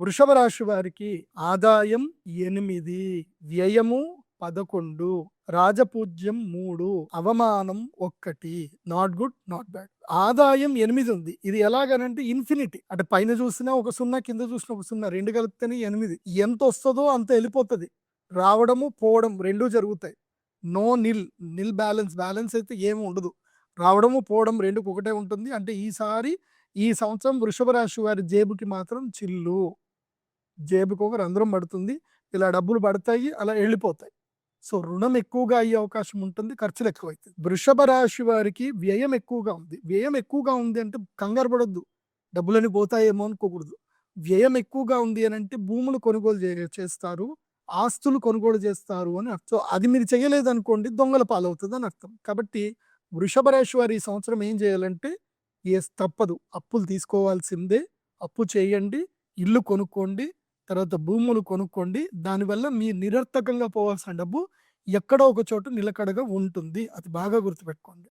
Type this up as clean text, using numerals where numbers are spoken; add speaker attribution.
Speaker 1: వృషభ రాశి వారికి ఆదాయం 8, వ్యయము 11, రాజపూజ్యం 3, అవమానం 1. Not good, not bad. ఆదాయం 8 ఉంది. ఇది ఎలాగనంటే ఇన్ఫినిటీ. అంటే పైన చూసినా ఒక 0, కింద చూసినా ఒక 0, 2 కలిపితేనే 8. ఎంత వస్తుందో అంత వెళ్ళిపోతుంది. రావడము పోవడం రెండు జరుగుతాయి. నో నిల్, నిల్ బ్యాలెన్స్. బ్యాలెన్స్ అయితే ఏమి ఉండదు. రావడము పోవడం రెండుకి ఒకటే ఉంటుంది. అంటే ఈ సంవత్సరం వృషభ రాశి వారి జేబుకి మాత్రం చిల్లు. జేబుకి ఒక రంధ్రం పడుతుంది. ఇలా డబ్బులు పడతాయి, అలా వెళ్ళిపోతాయి. సో రుణం ఎక్కువగా అయ్యే అవకాశం ఉంటుంది. ఖర్చులు ఎక్కువైతాయి. వృషభ రాశి వారికి వ్యయం ఎక్కువగా ఉంది. వ్యయం ఎక్కువగా ఉంది అంటే కంగారు పడొద్దు. డబ్బులని పోతాయేమో అనుకోకూడదు. వ్యయం ఎక్కువగా ఉంది అని అంటే భూములు కొనుగోలు చేస్తారు, ఆస్తులు కొనుగోలు చేస్తారు అని అర్థం. సో అది మీరు చేయలేదనుకోండి, దొంగల పాలవుతుంది అని అర్థం. కాబట్టి వృషభ రాశి వారు ఈ సంవత్సరం ఏం చేయాలంటే, తప్పదు, అప్పులు తీసుకోవాల్సిందే. అప్పు చేయండి, ఇల్లు కొనుక్కోండి, తర్వాత భూములు కొనుక్కోండి. దానివల్ల మీ నిరర్థకంగా పోవాల్సిన డబ్బు ఎక్కడో ఒక చోట నిలకడగా ఉంటుంది. అది బాగా గుర్తుపెట్టుకోండి.